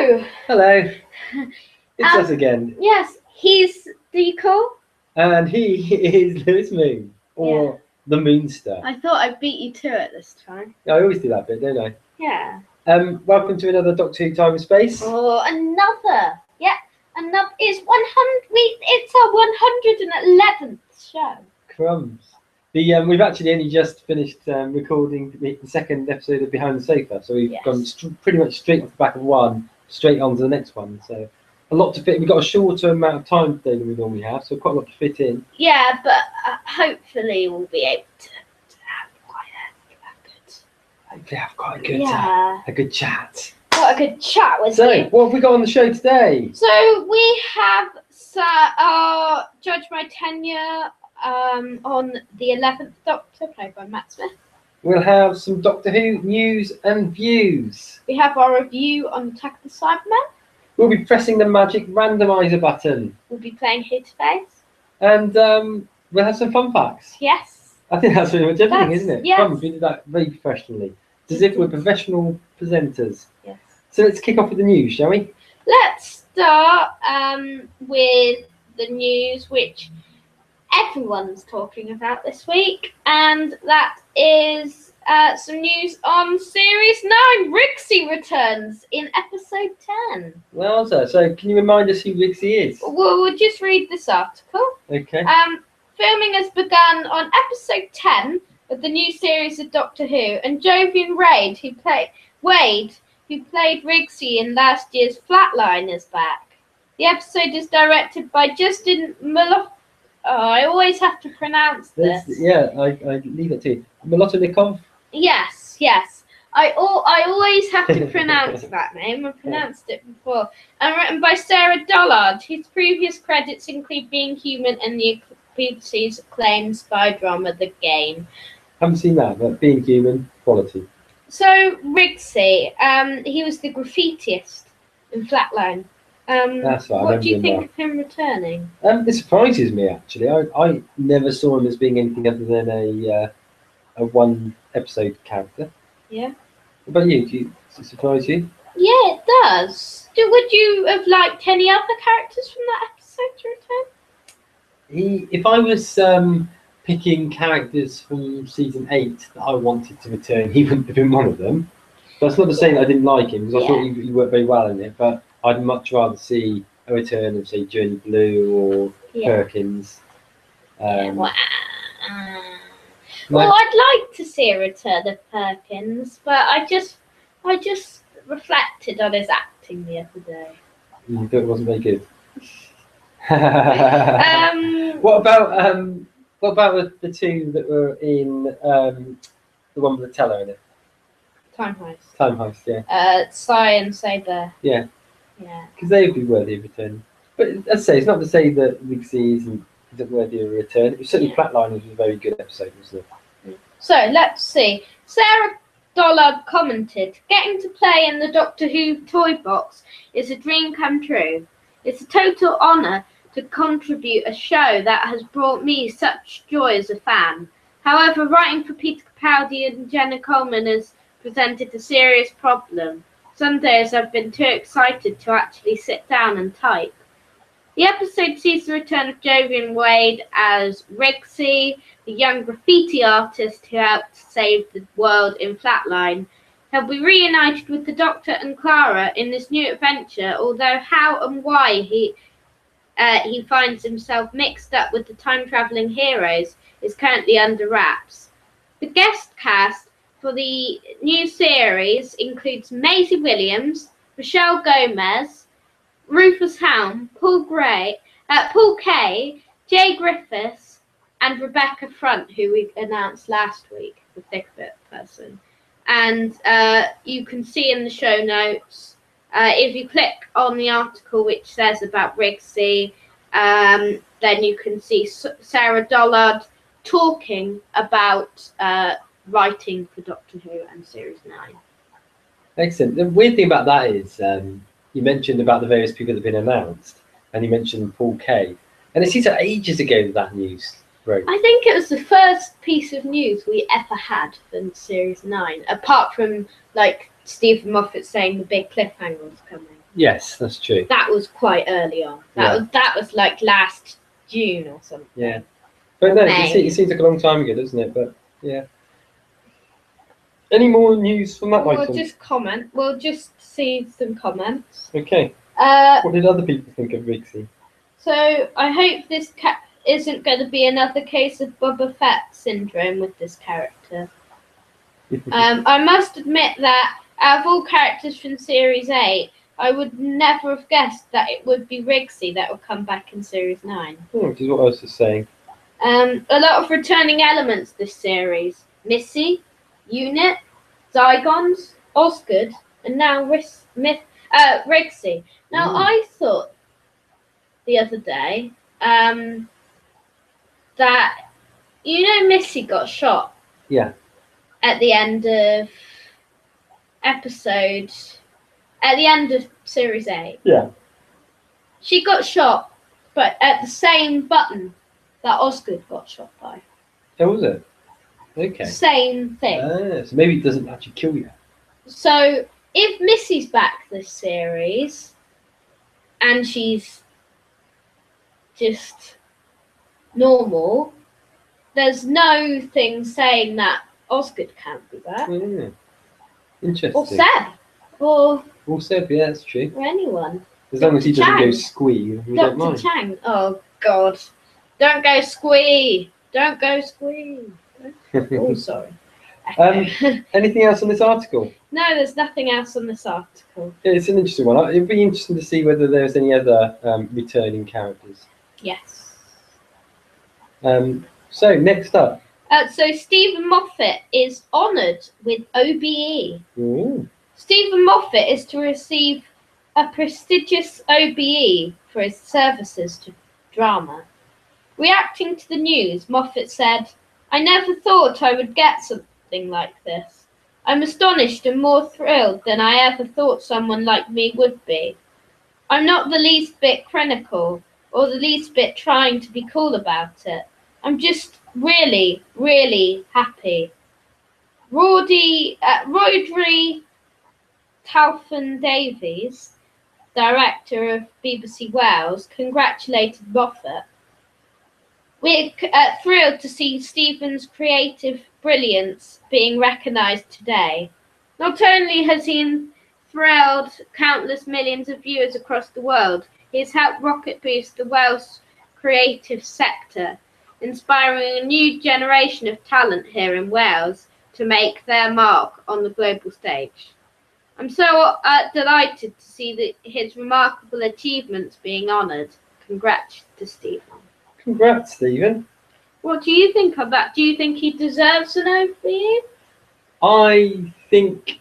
Hello! Hello. It's us again. Yes, he's Deco. And he is Lewis Moon, or the Moonstar. I thought I beat you to it this time. I always do that bit, don't I? Yeah. Welcome to another Doctor Who Time and Space. Oh, another. Yeah, another. It's our 111th show. Crumbs. We've actually only just finished recording the second episode of Behind the Sofa, so we've gone pretty much straight off the back of one, straight on to the next one. So a lot to fit. We've got a shorter amount of time today than we normally have, so quite a lot to fit in. Yeah, but hopefully we'll be able to have quite a good chat. Got a good chat with you. So, what have we got on the show today? So we have Judge My Tenure on the 11th Doctor, played by Matt Smith. We'll have some Doctor Who news and views. We have our review on Attack of the Cybermen. We'll be pressing the magic randomizer button. We'll be playing Who to Face. And we'll have some fun facts. Yes. I think that's pretty much everything, isn't it? Yes. Fun. We did that very professionally. As if we're professional presenters. Yes. So let's kick off with the news, shall we? Let's start with the news which everyone's talking about this week, and that is some news on Series 9. Rigsy returns in episode 10. Well, so can you remind us who Rigsy is? We'll just read this article. Okay. Filming has begun on episode 10 of the new series of Doctor Who, and Jovian Wade, who played Rigsy in last year's Flatline, is back. The episode is directed by Justin Maloff. Oh, I always have to pronounce this. Yeah, I leave it to you. Milotonikov? Yes. I always have to pronounce that name. I've pronounced it before. And written by Sarah Dollard, whose previous credits include Being Human and the BBC's acclaimed spy drama The Game. Haven't seen that, but Being Human, quality. So, Rigsy, he was the graffitiist in Flatline. That's right. What do you think of him returning? It surprises me, actually. I never saw him as being anything other than a one-episode character. Yeah. What about you? Does it surprise you? Yeah, it does. Would you have liked any other characters from that episode to return? If I was picking characters from season 8 that I wanted to return, he wouldn't have been one of them. That's not to say that I didn't like him, because I thought he worked very well in it, but I'd much rather see a return of, say, Journey Blue or Perkins. Well, I'd like to see a return of Perkins, but I just reflected on his acting the other day. You thought it wasn't very good. What about the two that were in the one with the teller in it? Time Heist. Time Heist, yeah. Sai and Saber. Yeah. Yeah. Because they would be worthy of return. But as I say, it's not to say that Rigsy isn't worthy of a return. It was certainly Flatliners was a very good episode, wasn't it? So let's see. Sarah Dollard commented, "Getting to play in the Doctor Who toy box is a dream come true. It's a total honour to contribute a show that has brought me such joy as a fan. However, writing for Peter Capaldi and Jenna Coleman has presented a serious problem. Some days I've been too excited to actually sit down and type." The episode sees the return of Jovian Wade as Rigsy, the young graffiti artist who helped save the world in Flatline. He'll be reunited with the Doctor and Clara in this new adventure, although how and why he finds himself mixed up with the time-travelling heroes is currently under wraps. The guest cast for the new series includes Maisie Williams, Rochelle Gomez, Rufus Helm, Paul Kay, Jay Griffiths, and Rebecca Front, who we announced last week, the Thickbit person. And you can see in the show notes, if you click on the article which says about Rigsy, then you can see Sarah Dollard talking about writing for Doctor Who and Series 9. Excellent. The weird thing about that is you mentioned about the various people that have been announced, and you mentioned Paul Kay. And it seems like ages ago that news broke. I think it was the first piece of news we ever had for Series 9, apart from like Stephen Moffat saying the big cliffhanger was coming. Yes, that's true. That was quite early on. That was like last June or something. Yeah. But no, May. it seems like a long time ago, doesn't it? But yeah. Any more news from that item? We'll just see some comments. Okay. Uh, What did other people think of Rigsy? so I hope this isn't going to be another case of Boba Fett syndrome with this character. I must admit that out of all characters from Series 8, I would never have guessed that it would be Rigsy that would come back in Series 9. Which is what I was just saying. A lot of returning elements this series. Missy, Unit, Zygons, Osgood, and now Rigsy. Now, I thought the other day that, Missy got shot. Yeah. At the end of Series 8. Yeah. She got shot, but at the same button that Osgood got shot by. Oh, was it? Okay. Same thing. So maybe it doesn't actually kill you. So if Missy's back this series, and she's just normal, there's no thing saying that Osgood can't be back. Yeah. Interesting. Or Seb. Or Seb, yeah, that's true. Or anyone. As long as he doesn't Chang. go squee, we don't mind. Dr. Chang. Oh, God. Don't go squee. Don't go squee. Oh, sorry. Anything else on this article? No, there's nothing else on this article. Yeah, it's an interesting one. It'd be interesting to see whether there's any other returning characters. Yes. So, next up. So Stephen Moffat is honoured with OBE. Ooh. Stephen Moffat is to receive a prestigious OBE for his services to drama. Reacting to the news, Moffat said, "I never thought I would get something like this. I'm astonished and more thrilled than I ever thought someone like me would be. I'm not the least bit critical or the least bit trying to be cool about it. I'm just really, really happy." Rodri Talfan Davies, director of BBC Wales, congratulated Moffat. "We're thrilled to see Stephen's creative brilliance being recognised today. Not only has he thrilled countless millions of viewers across the world, he has helped rocket boost the Welsh creative sector, inspiring a new generation of talent here in Wales to make their mark on the global stage. I'm so delighted to see his remarkable achievements being honoured. Congrats to Stephen." Congrats, Stephen. What do you think of that? Do you think he deserves an OBE? I think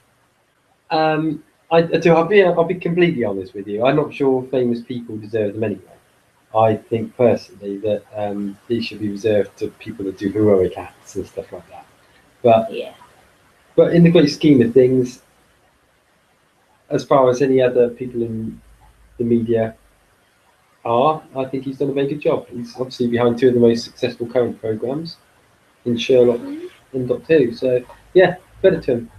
I do. I'll be completely honest with you. I'm not sure famous people deserve them anyway. I think personally that these should be reserved to people that do heroic acts and stuff like that. But in the great scheme of things, as far as any other people in the media are, I think he's done a very good job. He's obviously behind two of the most successful current programmes in Sherlock and Doctor Who. So yeah, credit to him.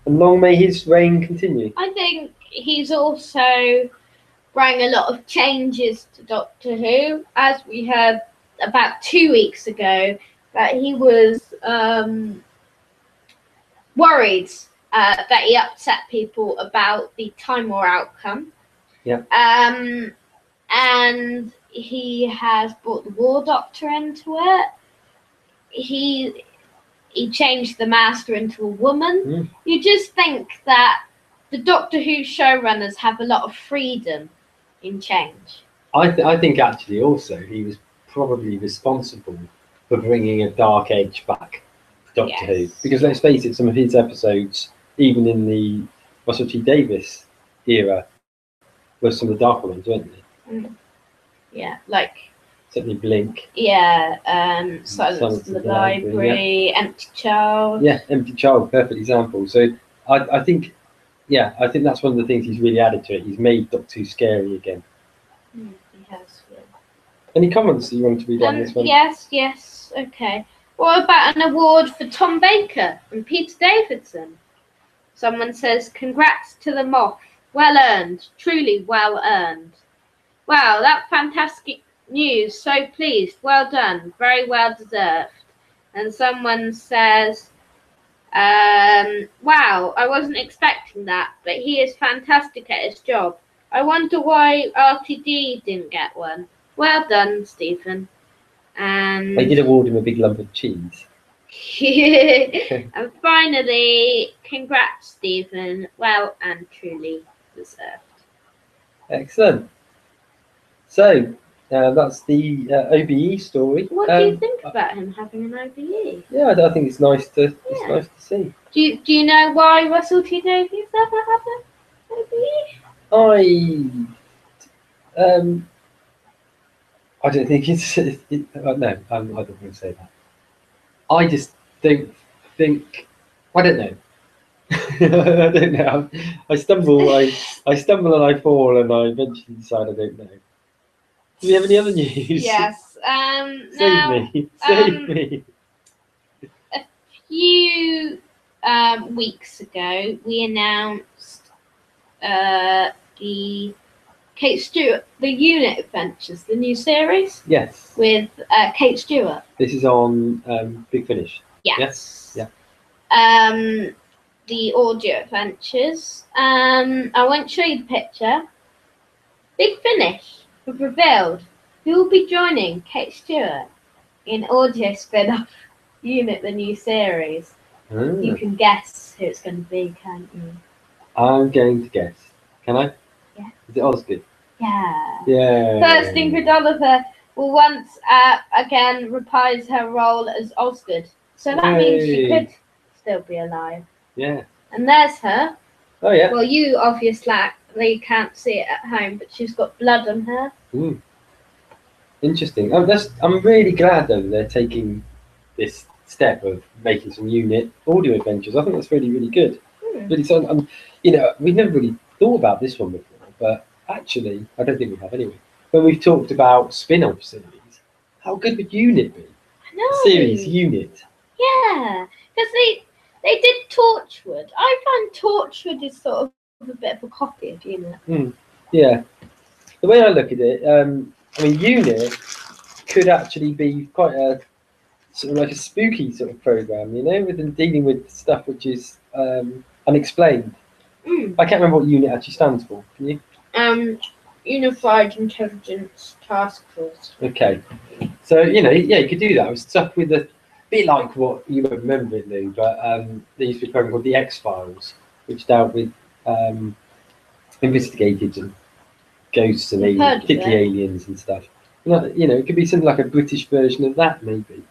And long may his reign continue. I think he's also brought a lot of changes to Doctor Who, as we heard about 2 weeks ago that he was worried that he upset people about the Time War outcome. Yeah. And he has brought the War Doctor into it. He changed the Master into a woman. You just think that the Doctor Who showrunners have a lot of freedom in change. I think actually also he was probably responsible for bringing a dark age back to Doctor Who. Because let's face it, some of his episodes, even in the Russell T Davies era, were some of the darker ones, weren't they? Yeah, like certainly Blink. Yeah, Silence in the Library, Empty Child. Yeah, Empty Child, perfect example. So I think that's one of the things he's really added to it. He's made Doctor Who scary again. He has. Yeah. Any comments that you want to read on this one? Yes. Okay. What about an award for Tom Baker and Peter Davidson? Someone says, "Congrats to the Moff. Well earned, truly well earned. Wow, that's fantastic news. So pleased. Well done. Very well deserved. And someone says, wow, I wasn't expecting that, but he is fantastic at his job. I wonder why RTD didn't get one. Well done, Stephen. And I did award him a big lump of cheese. and finally, congrats, Stephen. Well and truly deserved. Excellent. So that's the OBE story. What do you think about him having an OBE? Yeah, I think it's nice to nice to see. Do you know why Russell T Davies never had an OBE? I don't think it's. No, I'm not going to say that. I just don't think. I don't know. I don't know. I stumble. I stumble and I fall, and I eventually decide I don't know. Do we have any other news? Yes. Save me. Save me. A few weeks ago, we announced the Kate Stewart, the Unit Adventures, the new series. Yes. With Kate Stewart. This is on Big Finish. Yes. Yeah. The audio adventures. I won't show you the picture. Big Finish have revealed who will be joining Kate Stewart in audio spin-off Unit, the new series. You can guess who it's going to be, can't you? I'm going to guess. Can I? Yeah. Is it Osgood? Yeah. Yeah. First Ingrid Oliver will once again reprise her role as Osgood. So that means she could still be alive. Yeah. And there's her. Oh yeah. Well, you obviously can't see it at home, but she's got blood on her. Interesting. I'm really glad though that they're taking this step of making some unit audio adventures. I think that's really, really good. Really, so we've never really thought about this one before, but actually, I don't think we have anyway. When we've talked about spin-off series, how good would Unit be? I know. Series Unit. Yeah, because they did Torchwood. I find Torchwood is sort of a bit of a copy of Unit. Yeah. The way I look at it, I mean, Unit could actually be quite a sort of like a spooky sort of program, with them dealing with stuff which is unexplained. I can't remember what Unit actually stands for. Can you? Unified Intelligence Task Force. Okay. So you could do that. It was stuff with a bit like what you won't remember it, Lou, but there used to be a program called the X-Files, which dealt with investigated and ghosts and aliens, particularly aliens and stuff. It could be something like a British version of that, maybe.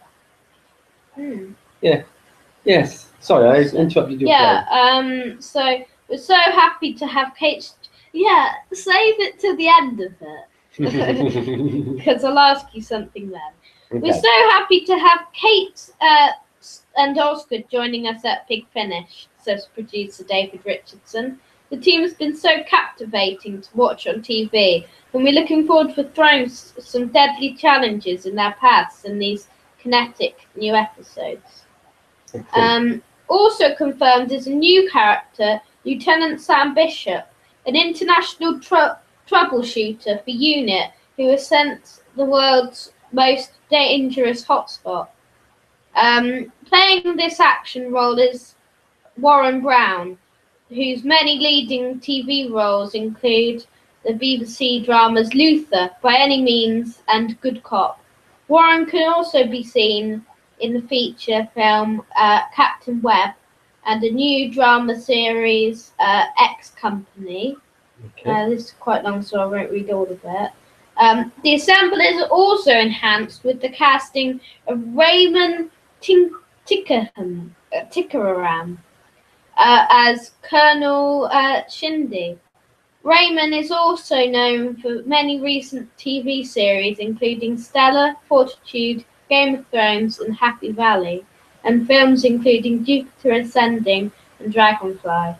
Yeah. Yes. Sorry, I interrupted your flow. So we're so happy to have Kate. Yeah, save it to the end of it, because I'll ask you something then. Okay. We're so happy to have Kate and Osgood joining us at Big Finish, says producer David Richardson. The team has been so captivating to watch on TV, and we're looking forward to throwing some deadly challenges in their paths in these kinetic new episodes. Also confirmed is a new character, Lieutenant Sam Bishop, an international troubleshooter for Unit who has sent the world's most dangerous hotspot. Playing this action role is Warren Brown, whose many leading TV roles include the BBC dramas Luther, By Any Means, and Good Cop. Warren can also be seen in the feature film Captain Webb and a new drama series X Company. Okay. This is quite long, so I won't read all of it. The ensemble is also enhanced with the casting of Raymond Tickeram as Colonel Shindy. Raymond is also known for many recent TV series, including Stella, Fortitude, Game of Thrones, and Happy Valley, and films including Jupiter Ascending and Dragonfly.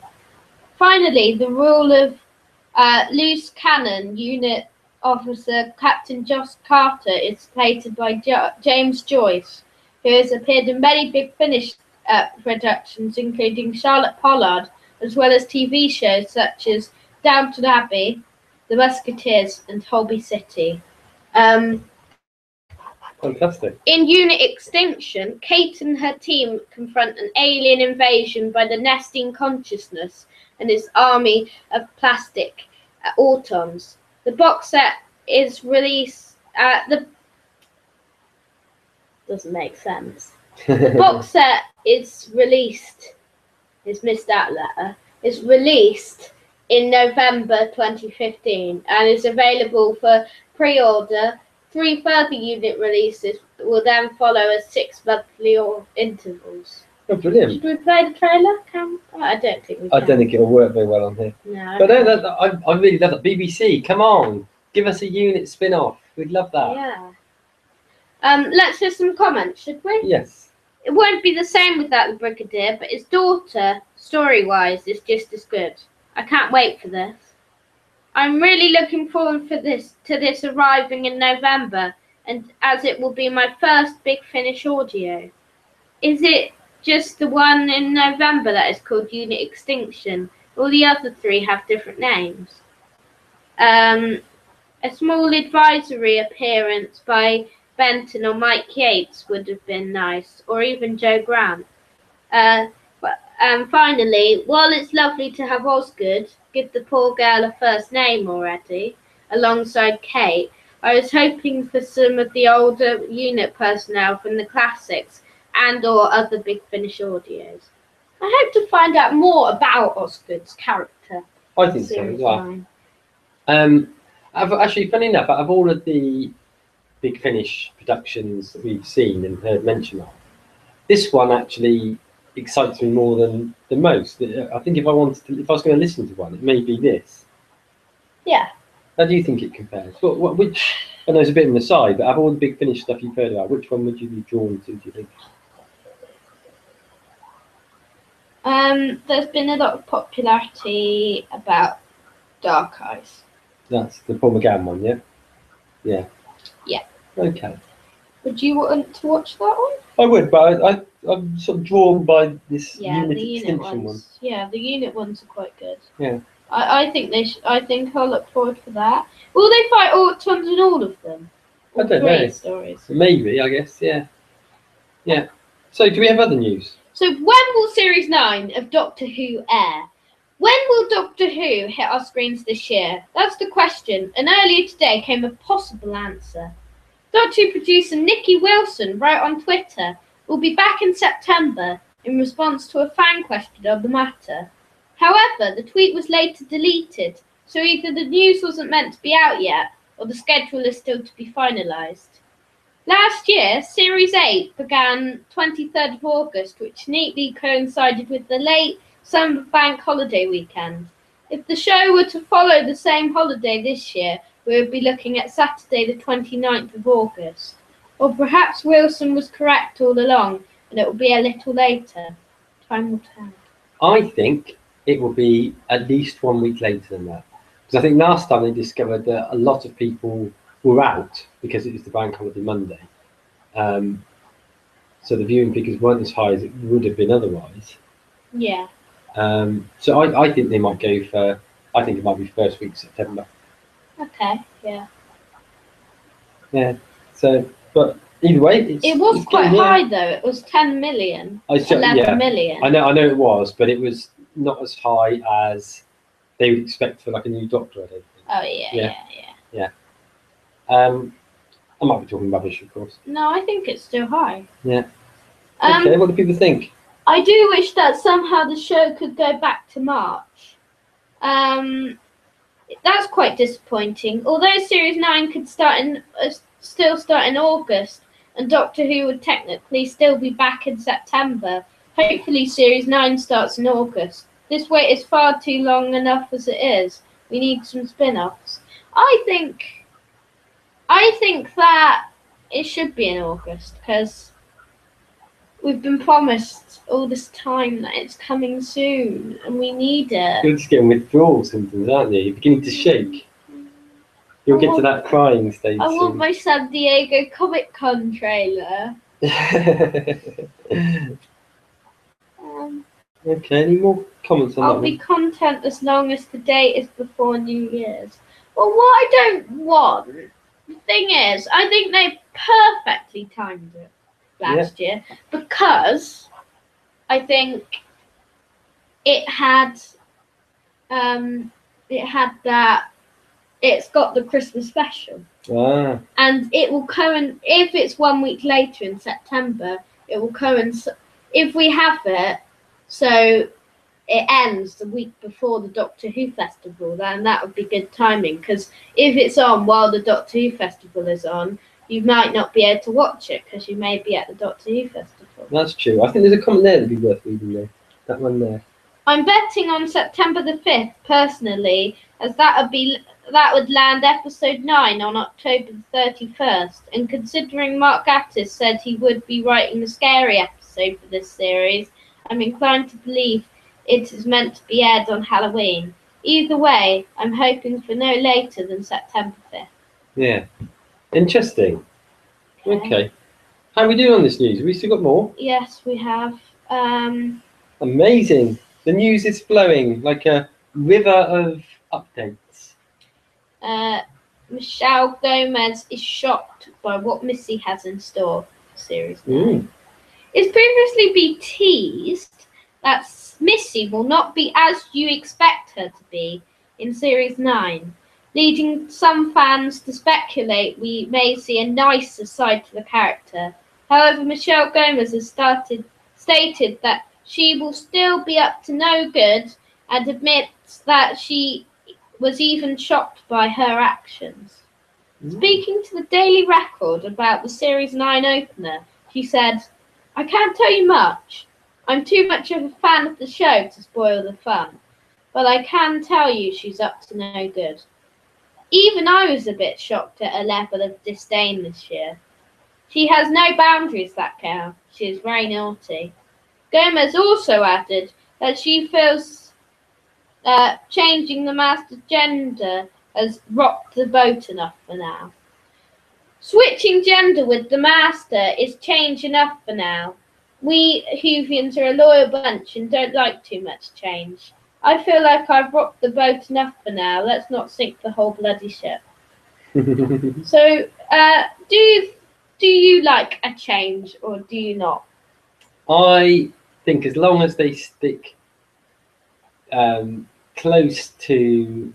Finally, the role of loose cannon unit officer Captain Josh Carter is played by James Joyce, who has appeared in many Big Finish productions, including Charlotte Pollard, as well as TV shows such as Downton Abbey, The Musketeers, and Holby City. Fantastic. In Unit Extinction, Kate and her team confront an alien invasion by the Nesting Consciousness and its army of plastic autons. The box set is released doesn't make sense. The box set is released. It's missed that letter. It's released in November 2015 and is available for pre-order. 3 further unit releases will then follow at 6 monthly intervals. Oh, brilliant. Should we play the trailer? I don't think we can. I don't think it'll work very well on here. No. But no, I really love that. BBC, come on. Give us a unit spin-off. We'd love that. Yeah. Let's hear some comments, should we? Yes. It won't be the same without the Brigadier, but his daughter, story-wise, is just as good. I can't wait for this. I'm really looking forward to this arriving in November, and as it will be my first Big Finish audio. Is it just the one in November that is called Unit Extinction? All the other 3 have different names. A small advisory appearance by Benton or Mike Yates would have been nice, or even Joe Grant. And finally, while it's lovely to have Osgood give the poor girl a first name already, alongside Kate, I was hoping for some of the older unit personnel from the classics and or other Big Finish audios. I hope to find out more about Osgood's character. I think so as well. Actually, funny enough, out of all of the Big Finish productions that we've seen and heard mention of, this one actually excites me more than most. I think if I was going to listen to one, it may be this. Yeah. How do you think it compares? Which? I know it's a bit of an aside, but out of all the Big Finish stuff you've heard about, which one would you be drawn to? Do you think? There's been a lot of popularity about Dark Eyes. That's the Paul McGann one, yeah. Yeah. Yeah. Okay. Would you want to watch that one? I would, but I'm sort of drawn by this unit the extinction one. Yeah, the unit ones are quite good. Yeah. I think I think I'll look forward for that. Will they fight autons in all of them? I don't know. Stories. Maybe, I guess. Yeah. Yeah. So, do we have other news? So, when will Series 9 of Doctor Who air? When will Doctor Who hit our screens this year? That's the question, and earlier today came a possible answer. Doctor Who producer Nikki Wilson wrote on Twitter, "We'll be back in September," in response to a fan question on the matter. However, the tweet was later deleted, so either the news wasn't meant to be out yet, or the schedule is still to be finalised. Last year, Series 8 began 23rd of August, which neatly coincided with the late summer bank holiday weekend. If the show were to follow the same holiday this year, we would be looking at Saturday the 29th of August. Or perhaps Wilson was correct all along, and it will be a little later. Time will tell. I think it will be at least 1 week later than that. Because I think last time they discovered that a lot of people were out because it was the bank holiday Monday. So the viewing figures weren't as high as it would have been otherwise. Yeah. So I think they might go for, I think it might be first week of September. Okay, yeah. Yeah, so, but either way, it was quite high though. It was 10 million, 11 million. I know it was, but it was not as high as they would expect for like a new Doctor, I don't think. Oh yeah. I might be talking rubbish, of course. No, I think it's still high. Yeah. Okay, what do people think? I do wish that somehow the show could go back to March. That's quite disappointing. Although Series 9 could still start in August, and Doctor Who would technically still be back in September. Hopefully Series 9 starts in August. This wait is far too long enough as it is. We need some spin-offs. I think that it should be in August, because we've been promised all this time that it's coming soon, and we need it. You're just getting withdrawal symptoms, aren't you? You're beginning to shake. You'll get to that crying stage I soon. want my San Diego Comic-Con trailer. Okay, any more comments on I'll that be one? content as long as the date is before New Year's. Well, what I don't want, the thing is, I think they perfectly timed it last year because I think it had that it's got the Christmas special. Ah, And it will if it's 1 week later in September, it will coincide if we have it so it ends the week before the Doctor Who festival, then that would be good timing, because if it's on while the Doctor Who festival is on, you might not be able to watch it because you may be at the Doctor Who festival. that's true. I think there's a comment there that'd be worth reading though. That one there. I'm betting on September the 5th, personally, as that would land episode 9 on October the 31st, and considering Mark Gatiss said he would be writing a scary episode for this series, I'm inclined to believe it is meant to be aired on Halloween. Either way, I'm hoping for no later than September 5th. Yeah. Interesting. Okay. How are we doing on this news? Have we still got more? Yes, we have. Amazing. The news is flowing like a river of updates. Michelle Gomez is shocked by what Missy has in store for Series 9. It's previously been teased that Missy will not be as you expect her to be in Series 9, leading some fans to speculate we may see a nicer side to the character. However, Michelle Gomez has stated that she will still be up to no good and admits that she was even shocked by her actions. Speaking to the Daily Record about the Series 9 opener, she said, "I can't tell you much. I'm too much of a fan of the show to spoil the fun. But I can tell you she's up to no good. Even I was a bit shocked at her level of disdain this year. She has no boundaries, that cow. She is very naughty." Gomez also added that she feels changing the master's gender has rocked the boat enough for now. Switching gender with the master is change enough for now. We Whovians are a loyal bunch and don't like too much change. I feel like I've rocked the boat enough for now. Let's not sink the whole bloody ship. So, do you like a change or do you not? I think as long as they stick close to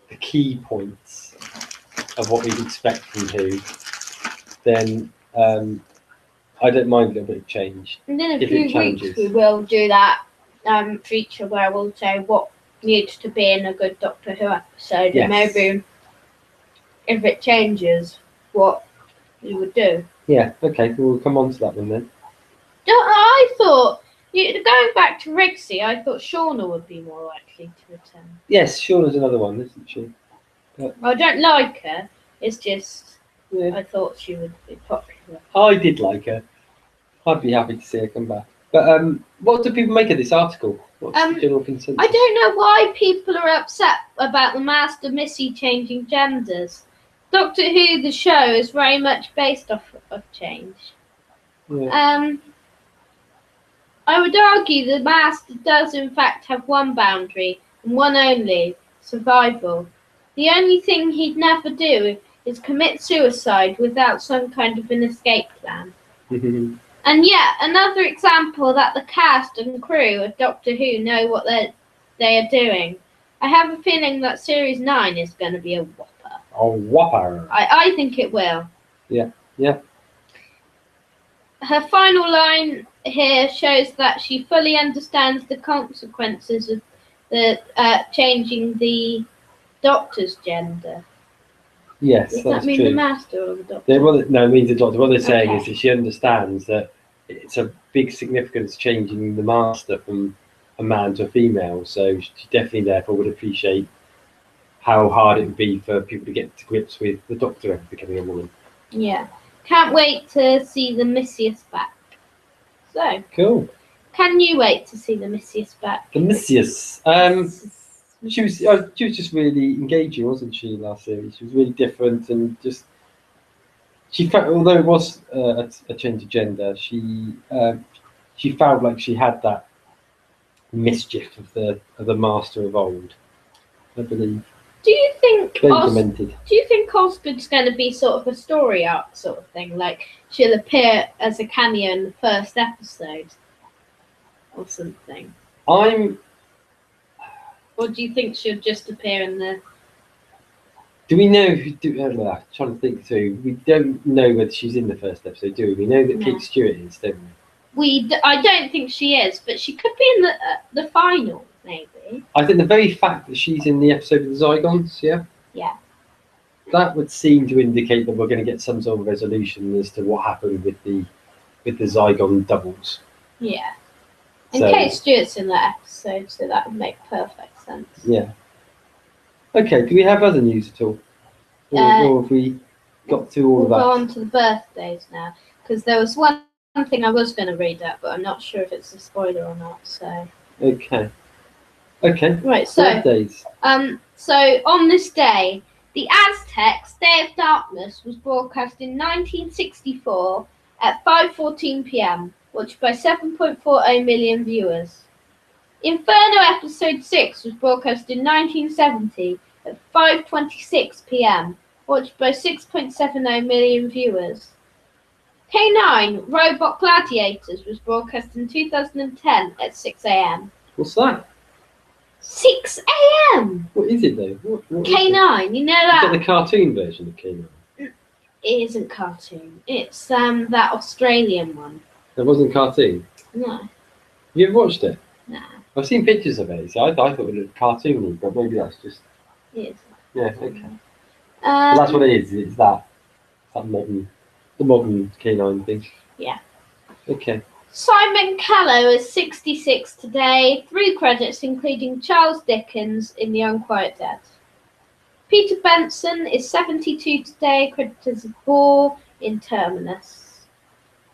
the key points of what we'd expect from Who, then I don't mind a little bit of change. And in a If few it changes. weeks we will do that feature where we'll say what needs to be in a good Doctor Who episode, Yes. and maybe if it changes, what you would do. Yeah, okay, we'll come on to that one then. I thought, going back to Rigsy, I thought Shauna would be more likely to return. Yes, Shauna's another one, isn't she? I don't like her, it's just Yeah. I thought she would be popular. I did like her. I'd be happy to see her come back. But what do people make of this article? What's the general consensus? I don't know why people are upset about the Master Missy changing genders. Doctor Who, the show, is very much based off of change. Yeah. I would argue the Master does in fact have one boundary, and one only, survival. The only thing he'd never do is commit suicide without some kind of an escape plan. And yet, another example that the cast and crew of Doctor Who know what they are doing. I have a feeling that Series 9 is going to be a whopper. A whopper. I think it will. Yeah. Her final line here shows that she fully understands the consequences of the changing the Doctor's gender. Yes, Does that's that mean true. the Master or the Doctor? No, it means the Doctor. What they're saying Okay. is that she understands that it's a big significance changing the Master from a man to a female. So she definitely, therefore, would appreciate how hard it would be for people to get to grips with the Doctor becoming a woman. Yeah. Can't wait to see the Missius back. So, Cool. can you wait to see the Missius back? The Missius. She was just really engaging, wasn't she? Last series, she was really different and just. She felt, although it was a change of gender, she felt like she had that mischief of the master of old. I believe. Do you think Very demented. Do you think Osgood's going to be sort of a story arc sort of thing? Like she'll appear as a cameo in the first episode or something? Or do you think she'll just appear in the... Do we know who I'm trying to think through. We don't know whether she's in the first episode, do we? We know that No. Kate Stewart is, don't we? I don't think she is, but she could be in the final, maybe. I think the very fact that she's in the episode of the Zygons, yeah? Yeah. That would seem to indicate that we're going to get some sort of resolution as to what happened with the Zygon doubles. Yeah. And So, Kate Stewart's in that episode, so that would make perfect sense. yeah. Okay, do we have other news at all? Or have we got through all of that? We'll go on to the birthdays now, because there was one thing I was going to read out, but I'm not sure if it's a spoiler or not. So. Okay. Right. So. Birthdays. So on this day, the Aztecs' Day of Darkness was broadcast in 1964 at 5:14 p.m., watched by 7.40 million viewers. Inferno Episode 6 was broadcast in 1970 at 5:26 p.m., watched by 6.70 million viewers. K9 Robot Gladiators was broadcast in 2010 at 6 a.m. What's that? 6 a.m. What is it though? What K9, you know is that? that the cartoon version of K9? It isn't cartoon. It's that Australian one. That wasn't cartoon. No. You ever watched it? No. I've seen pictures of it. So I thought it looked cartoony, but maybe that's just. It isn't. Yeah. Okay. But that's what it is. It's that modern, the modern K9 thing. Yeah. Okay. Simon Callow is 66 today. 3 credits, including Charles Dickens in The Unquiet Dead. Peter Benson is 72 today, credited as Boar in Terminus.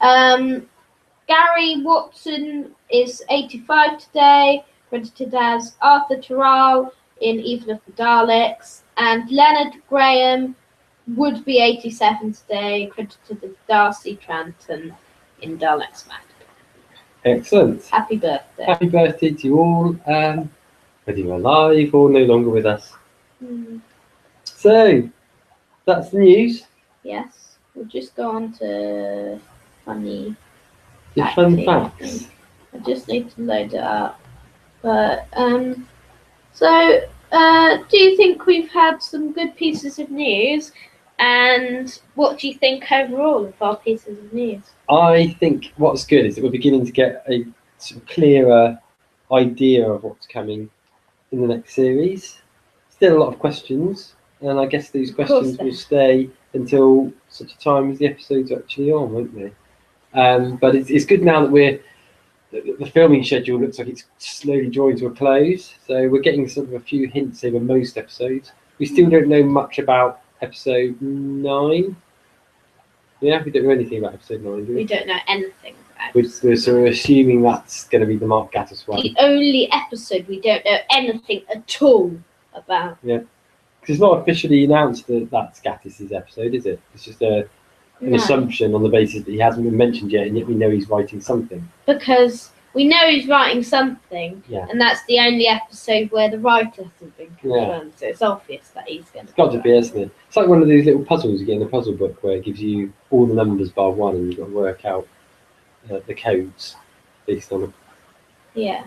Gary Watson is 85 today, credited as Arthur Terrell in Evil of the Daleks. And Leonard Graham would be 87 today, credited as Darcy Tranton in Daleks Massacre. Excellent. Happy birthday. Happy birthday to you all, whether you're alive or no longer with us. So, that's the news. Yes, we'll just go on to funny Fun facts. I just need to load it up. But, do you think we've had some good pieces of news? And what do you think overall of our pieces of news? I think what's good is that we're beginning to get a sort of clearer idea of what's coming in the next series. Still a lot of questions, and I guess these questions will stay until such a time as the episodes are actually on, won't they? But it's good now that the filming schedule looks like it's slowly drawing to a close. So we're getting sort of a few hints over most episodes. We still don't know much about episode 9. Yeah, we don't know anything about episode 9, do we? We don't know anything about We're sort of assuming that's going to be the Mark Gatiss one. The only episode we don't know anything at all about. Yeah, because it's not officially announced that that's Gattis's episode, is it? It's just an assumption on the basis that he hasn't been mentioned yet, and yet we know he's writing something. Because we know he's writing something, and that's the only episode where the writer hasn't been confirmed, so it's obvious that he's going to. It's got to be, hasn't it? It's like one of those little puzzles you get in a puzzle book where it gives you all the numbers bar 1, and you've got to work out the codes based on it. Yeah.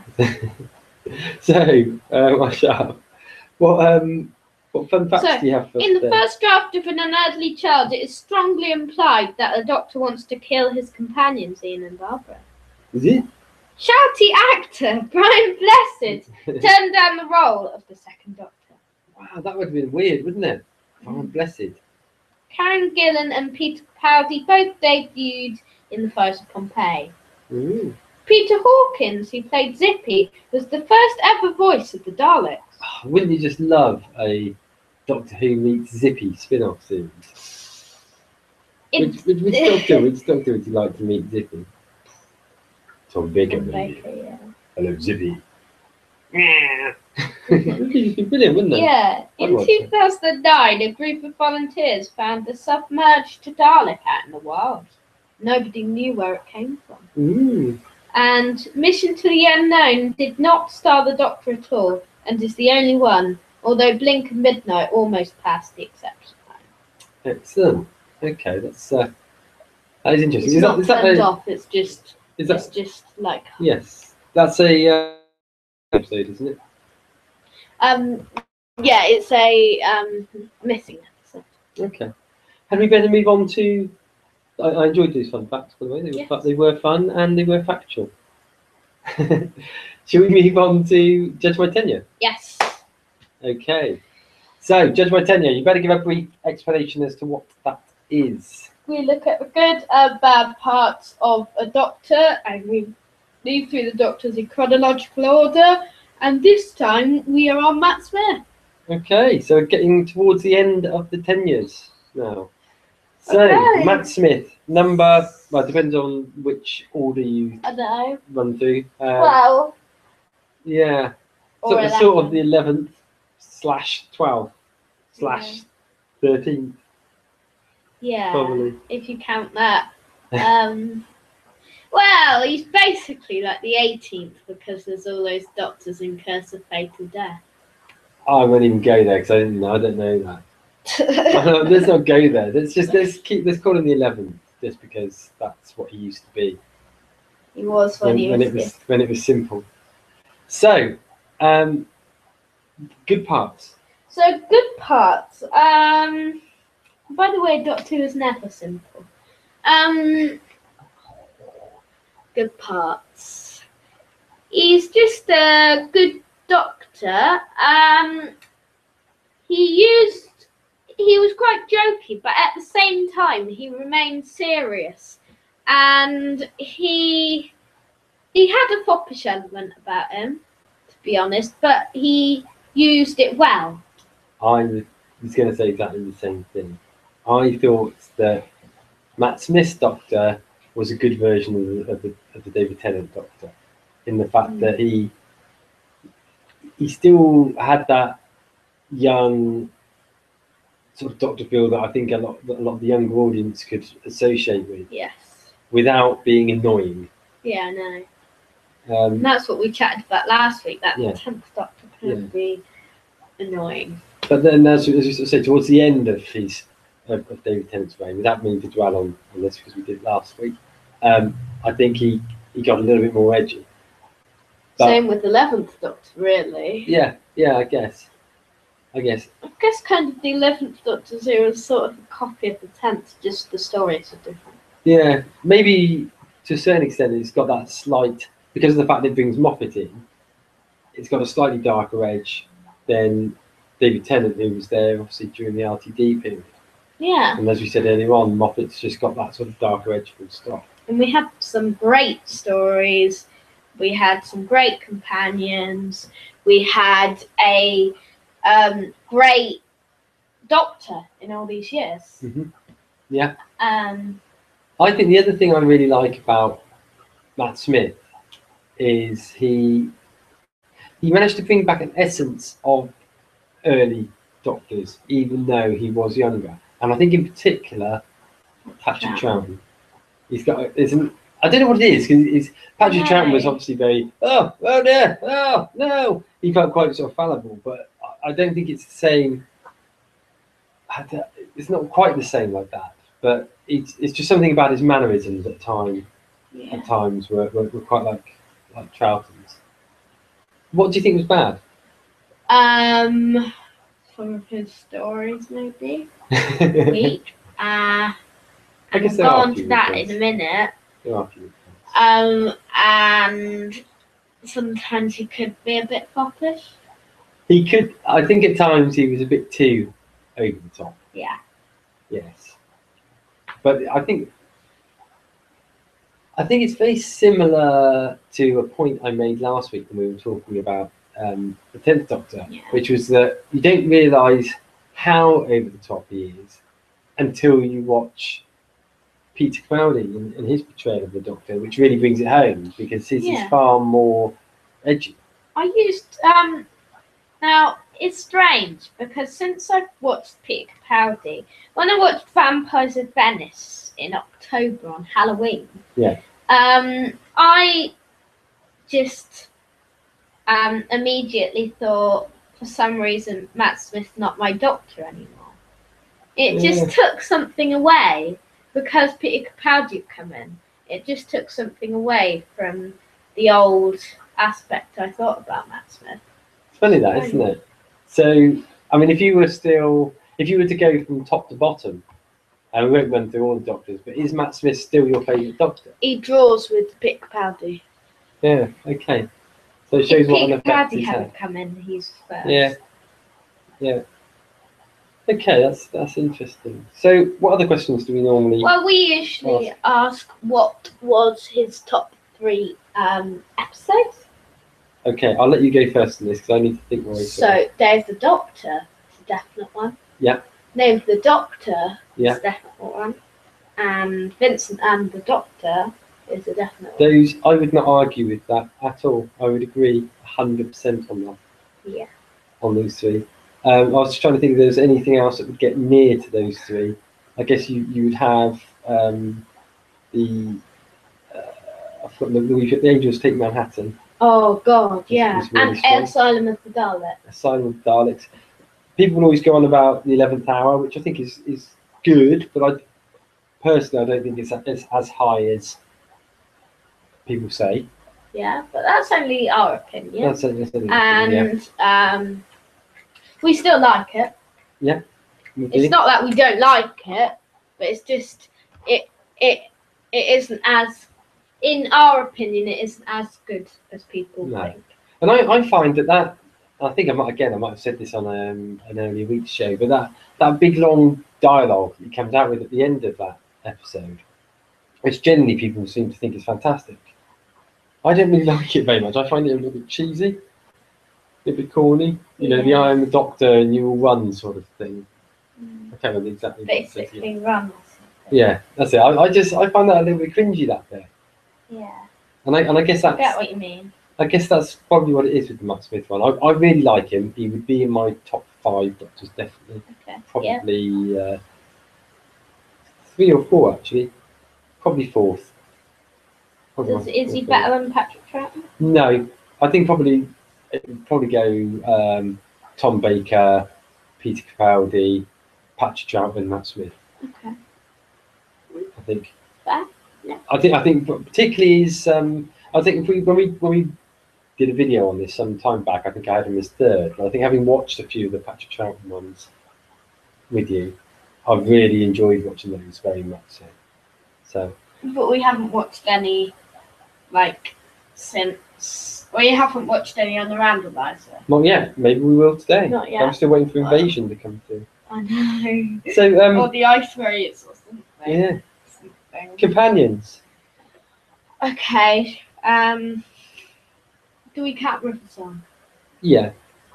So, Marshall, what fun facts do you have for us? In the first draft of An Unearthly Child, it is strongly implied that the Doctor wants to kill his companions, Ian and Barbara. Is it? Shouty actor Brian Blessed turned down the role of the second Doctor. Wow, that would have been weird, wouldn't it? Brian Blessed. Karen Gillan and Peter Capaldi both debuted in The Fires of Pompeii. Ooh. Peter Hawkins, who played Zippy, was the first ever voice of the Daleks. Oh, wouldn't you just love a Doctor Who meets Zippy spin-off series? Which Doctor would you like to meet Zippy? Tom Baker, maybe. Yeah. Hello, Zippy. It'd be brilliant, wouldn't it? Yeah. In 2009, a group of volunteers found a submerged Dalek out in the wild. Nobody knew where it came from. Ooh. And Mission to the Unknown did not star the Doctor at all, and is the only one, although Blink and Midnight almost passed the exception line. Excellent. Okay, that is interesting. It's not turned off. It's just like yes, that's a episode, isn't it? Yeah, it's a missing episode. Okay. Had we better move on to? I enjoyed these fun facts, by the way. They were fun and they were factual. Shall we move on to Judge by Tenure? Yes. Okay. So, Judge by Tenure, you better give a brief explanation as to what that is. We look at the good and bad parts of a Doctor, and we move through the Doctors in chronological order. And this time we are on Matt Smith. Okay, so we're getting towards the end of the tenures now. So, okay. Matt Smith, number, well, it depends on which order you run through. 12. Yeah. So, sort of the 11th / 12th / 13th. Yeah. Probably. If you count that. Well, he's basically like the 18th because there's all those Doctors in Curse of Fatal Death. I won't even go there because I don't know that. Let's not go there. Let's call him the 11th, just because that's what he used to be. He was when it was simple. So, good parts. So good parts. By the way, Doctor Who is never simple. Good parts. He's just a good Doctor. He was quite jokey, but at the same time he remained serious, and he had a foppish element about him, to be honest, but he used it well. I was going to say exactly the same thing. I thought that Matt Smith's Doctor was a good version of the David Tennant Doctor, in the fact that he still had that young sort of Doctor feel that I think a lot of the younger audience could associate with. Yes. Without being annoying. Yeah, I know. And that's what we chatted about last week. That the 10th Doctor can be annoying. But then, as you said, towards the end of of David Tennant's reign, without meaning to dwell on this because we did last week, I think he got a little bit more edgy. But, same with 11th Doctor, really. Yeah, I guess kind of the 11th Doctor's era is sort of a copy of the 10th, just the stories are different. Yeah, maybe to a certain extent it's got that slight, because of the fact that it brings Moffat in, it's got a slightly darker edge than David Tennant, who was there obviously during the RTD period. Yeah. And as we said earlier on, Moffat's just got that sort of darker edge full stop. And we had some great stories. We had some great companions. We had a great Doctor in all these years. Mm-hmm. Yeah. I think the other thing I really like about Matt Smith is he managed to bring back an essence of early Doctors, even though he was younger. And I think in particular, Patrick Troughton. He's got I don't know what it is, because Patrick Troughton was obviously very, oh dear, oh no. He felt quite sort of fallible, but I don't think it's the same. It's not quite the same like that, but it's just something about his mannerisms at times were quite like Troughton's. What do you think was bad? Some of his stories, maybe. I guess I'll go on to that in a minute. And sometimes he could be a bit foppish. He could. I think at times he was a bit too over the top. Yeah. Yes. But I think it's very similar to a point I made last week when we were talking about the 10th Doctor, which was that you don't realise how over the top he is until you watch Peter Capaldi and his portrayal of the Doctor, which really brings it home because his is far more edgy. I used now it's strange because since I've watched Peter Capaldi, when I watched Vampires of Venice in October on Halloween, I just immediately thought, for some reason, Matt Smith's not my doctor anymore. It just took something away because Peter Capaldi had come in. It just took something away from the old aspect I thought about Matt Smith. It's funny that, isn't it? So, I mean, if you were to go from top to bottom, and we won't run through all the doctors, but is Matt Smith still your favourite doctor? He draws with Peter Capaldi. Yeah, okay. So it shows what an effect Capaldi he's hadn't had. come in, he's first. Yeah. Okay, that's interesting. So, what other questions do we normally? Well, we usually ask what was his top 3 episodes. Okay, I'll let you go first on this because I need to think more. So, Dave the Doctor is a definite one. Yeah. Dave the Doctor Yeah. is a definite one. And Vincent and the Doctor is a definite one. Those, I would not argue with that at all. I would agree 100% on that. Yeah. On those 3. I was just trying to think if there's anything else that would get near to those 3. I guess you would have the I've got the Angels Take Manhattan. Oh God, yeah. It's really And strong. Asylum of the Daleks. Asylum of Daleks. People will always go on about the 11th Hour, which I think is good, but I personally I don't think it's as high as people say. Yeah, but that's only our opinion. That's only opinion, and we still like it. Yeah. It's not that we don't like it, but it's just it isn't as, in our opinion, it isn't as good as people think. And I find that I think I might have said this on an earlier week's show, but that big long dialogue that he comes out with at the end of that episode, which generally people seem to think is fantastic. I don't really like it very much. I find it a little bit cheesy, a little bit corny. You know, the I am the doctor and you will run sort of thing. I can't remember exactly. Basically, run. Or something. Yeah, that's it. I find that a little bit cringy, that bit. Yeah. And I guess that's. I get what you mean. I guess that's probably what it is with the Matt Smith one. I really like him. He would be in my top 5 doctors, definitely. Okay. Probably 3 or 4 actually. Probably 4th. Is he better than Patrick Troughton? No, I think probably it would probably go Tom Baker, Peter Capaldi, Patrick Troughton, Matt Smith. Okay. I think. Fair. Yeah. I think particularly his. I think when we did a video on this some time back, I think I had him as 3rd. And I think having watched a few of the Patrick Troughton ones with you, I've really enjoyed watching those very much. So. But we haven't watched any, since. We haven't watched any on the Randomizer. Not yet. Maybe we will today. Not yet. I'm still waiting for Invasion to come through. I know. So or the Ice Raids or something. Yeah. Companions. Okay. Do we count River Song? Yeah.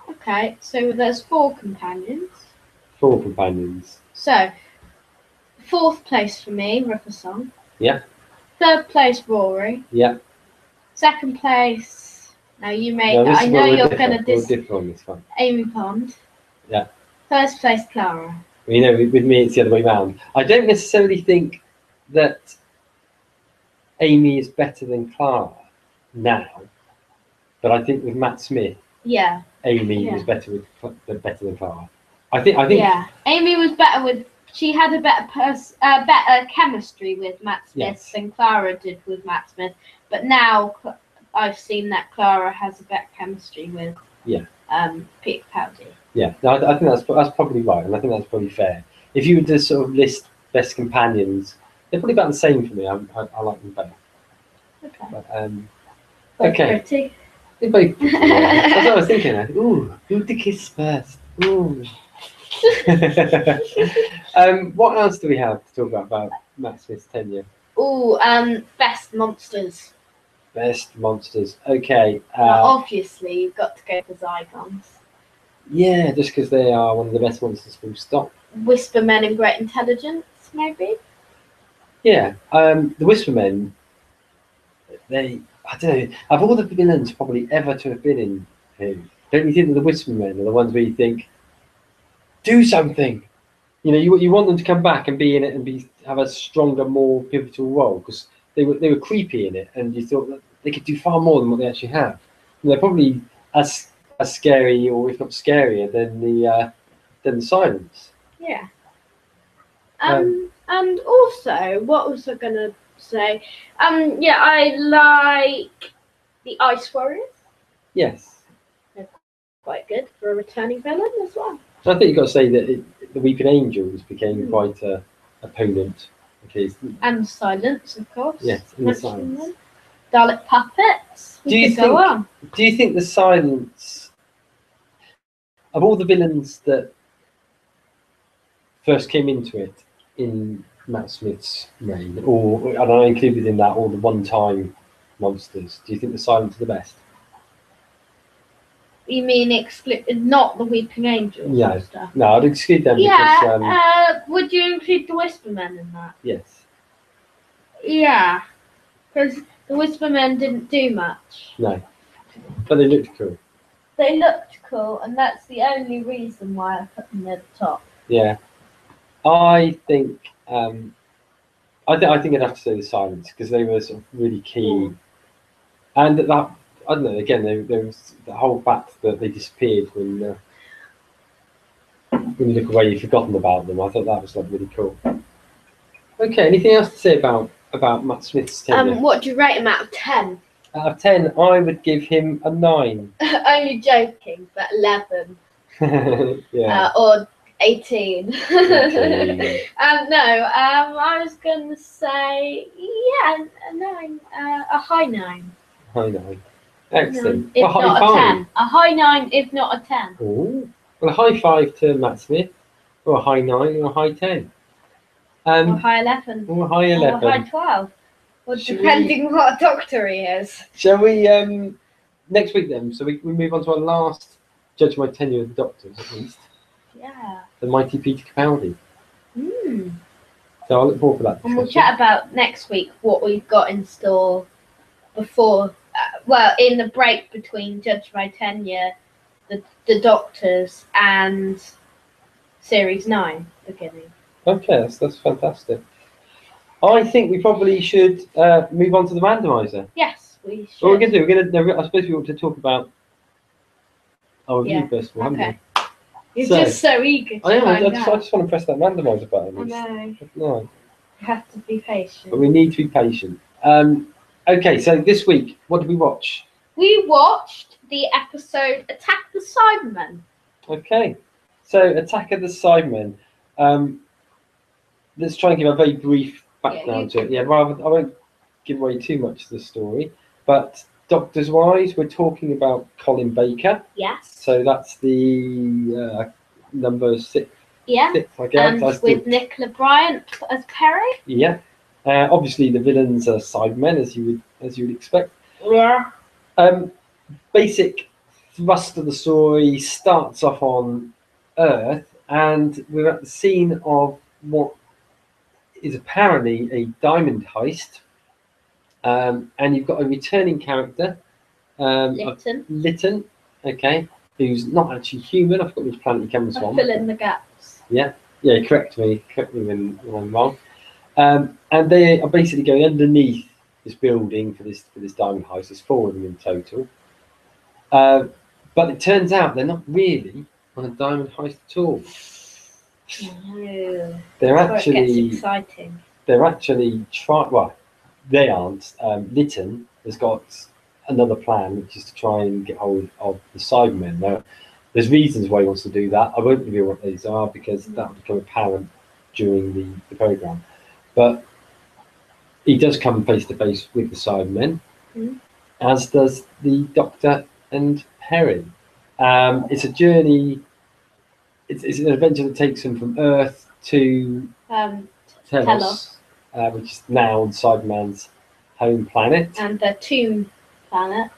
Okay, so there's 4 companions. 4 companions. So, 4th place for me, River Song. Yeah. 3rd place, Rory. Yeah. 2nd place. Now you may. No, I know you're going to differ on this one. Amy Pond. Yeah. 1st place, Clara. You know, with me, it's the other way round. I don't necessarily think that Amy is better than Clara now, but I think with Matt Smith, yeah, Amy was better than Clara. I think. Yeah, Amy was better with. She had a better chemistry with Matt Smith than Clara did with Matt Smith. But now I've seen that Clara has a better chemistry with Peter Capaldi. Yeah, no, I think that's probably right, and I think that's probably fair. If you were to sort of list best companions, they're probably about the same for me. I like them both. Okay. But, okay. Pretty. They're both pretty, yeah. That's what I was thinking. Ooh, who to kiss first? Ooh. What else do we have to talk about Matt Smith's tenure? Ooh, best monsters. Best monsters. Okay. Well, obviously, you've got to go for Zygons. Yeah, just because they are one of the best monsters. Full stop. Whisper Men in Great Intelligence, maybe. Yeah. The Whisper Men. I don't know. Of all the villains probably ever to have been in Who, don't you think that the Whisper Men are the ones where you think, do something? You know, you want them to come back and be in it and have a stronger, more pivotal role, because they were creepy in it, and you thought that they could do far more than what they actually have. And they're probably as scary, or if not scarier, than the silence. Yeah. And also, what was I gonna say? Yeah, I like the Ice Warriors. Yes. They're quite good for a returning villain as well. So I think you've got to say that the Weeping Angels became quite a opponent. Okay. And the Silence, of course. Yes, and the Silence. Them. Dalek puppets. Do you think the Silence, of all the villains that first came into it in Matt Smith's reign, and I included in that all the one-time monsters, do you think the Silence are the best? You mean not the Weeping Angels? Yeah. Stuff? No, I'd exclude them because... would you include the Whispermen in that? Yes. Yeah. Because the Whispermen didn't do much. No. But they looked cool. They looked cool, and that's the only reason why I put them at the top. Yeah. I think I'd have to say the Silence, because they were sort of really key. And that, I don't know, again, there was the whole fact that they disappeared when you look away, you've forgotten about them. I thought that was like really cool. Okay, anything else to say about Matt Smith's tenure? What do you rate him out of 10? Out of 10, I would give him a 9. Only joking, but 11. Yeah. Or 18. 18. No, I was going to say, yeah, a 9. A high 9. High 9. Excellent. If a high not 5. A 10. A high 9, if not a 10. Ooh. Well, a high 5 to Matt Smith, or a high 9, or a high 10. Or a high 11. Or a high 11. Or a high 12. Or depending what doctor he is. Shall we, next week then, so we move on to our last Judge My Tenure of the Doctors, at least. Yeah. The mighty Peter Capaldi. Mm. So I look forward to that. And we'll chat about next week what we've got in store before, in the break between Judge My Tenure, the Doctors, and Series 9 beginning. Okay, that's fantastic. I think we probably should move on to the randomizer. Yes, we should. What we're going to do, I suppose we want to talk about our review first of all, haven't we? You're just so eager to I find just want to press that randomizer button. I know. No. You have to be patient. But we need to be patient. Okay, so this week, what did we watch? We watched the episode Attack the Cybermen. Okay, so Attack of the Cybermen. Let's try and give a very brief background to it. Yeah, I won't give away too much of the story, but Doctors wise, we're talking about Colin Baker. Yes. So that's the number 6. Yeah. 6, I guess. And with Nicola Bryant as Perry. Yeah. Obviously, the villains are Cybermen, as you would expect. Yeah. Basic thrust of the story starts off on Earth, and we're at the scene of what is apparently a diamond heist. And you've got a returning character, Lytton, okay, who's not actually human. I forgot which planet he comes from. Fill in the gaps. Yeah, correct me when I'm wrong. And they are basically going underneath this building for this diamond heist. There's 4 of them in total. But it turns out they're not really on a diamond heist at all. No. They're That's actually. where it gets exciting. They're actually they aren't. Lytton has got another plan, which is to try and get hold of the Cybermen. Now, there's reasons why he wants to do that. I won't reveal what these are because that will become apparent during the programme. But he does come face to face with the Cybermen, as does the Doctor and Perry. It's a journey. It's an adventure that takes them from Earth to Telos. Which is now the Cyberman's home planet. And the Tomb planet,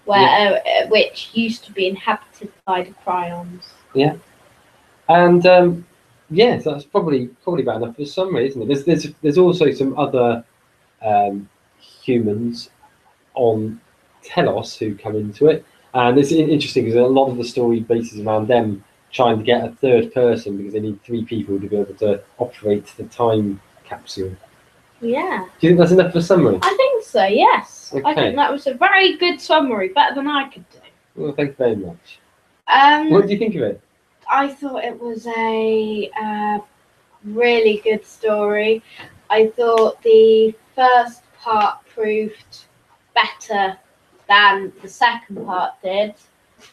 where which used to be inhabited by the Cryons. Yeah. And so that's probably about enough for a summary, isn't it? There's also some other humans on Telos who come into it. And it's interesting because a lot of the story bases around them trying to get a third person because they need 3 people to be able to operate the time capsule. Yeah. Do you think that's enough for a summary? I think so, yes. Yes, I Okay. think that was a very good summary, better than I could do. Well, thank you very much. What did you think of it? I thought it was a really good story. I thought the first part proved better than the second part did.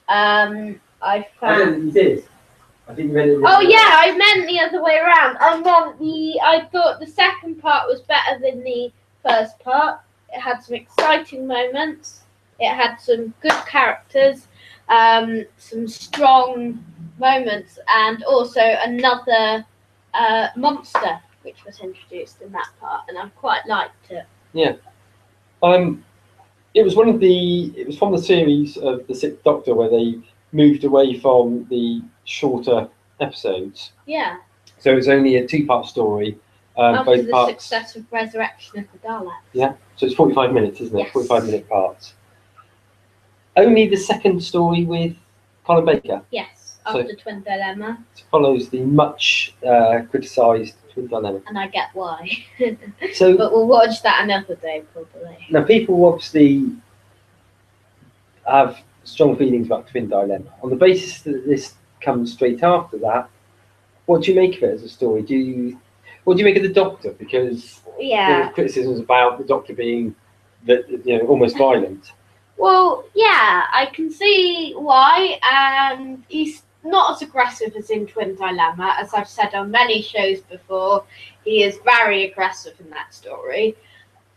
I I found. don't think you did. I think you meant it. Oh yeah, I meant the other way around. I thought the second part was better than the first part. It had some exciting moments. It had some good characters, some strong moments, and also another monster which was introduced in that part, and I quite liked it. Yeah. It was It was from the series of the Sixth Doctor where they moved away from the shorter episodes. Yeah. So it was only a two-part story. After Both the parts. success of Resurrection of the Daleks. Yeah. So it's 45 minutes, isn't it? Yes. 45-minute parts. Only the second story with Colin Baker. Yes. So- After Twin Dilemma. It follows the much criticised Twin Dilemma. And I get why. So But we'll watch that another day, probably. now people obviously have strong feelings about Twin Dilemma. On the basis that this comes straight after that, what do you make of it as a story? What do you make of the Doctor? Because there Yeah. were criticisms about the Doctor being almost violent. Well, yeah, I can see why. And he's not as aggressive as in Twin Dilemma. As I've said on many shows before, he is very aggressive in that story.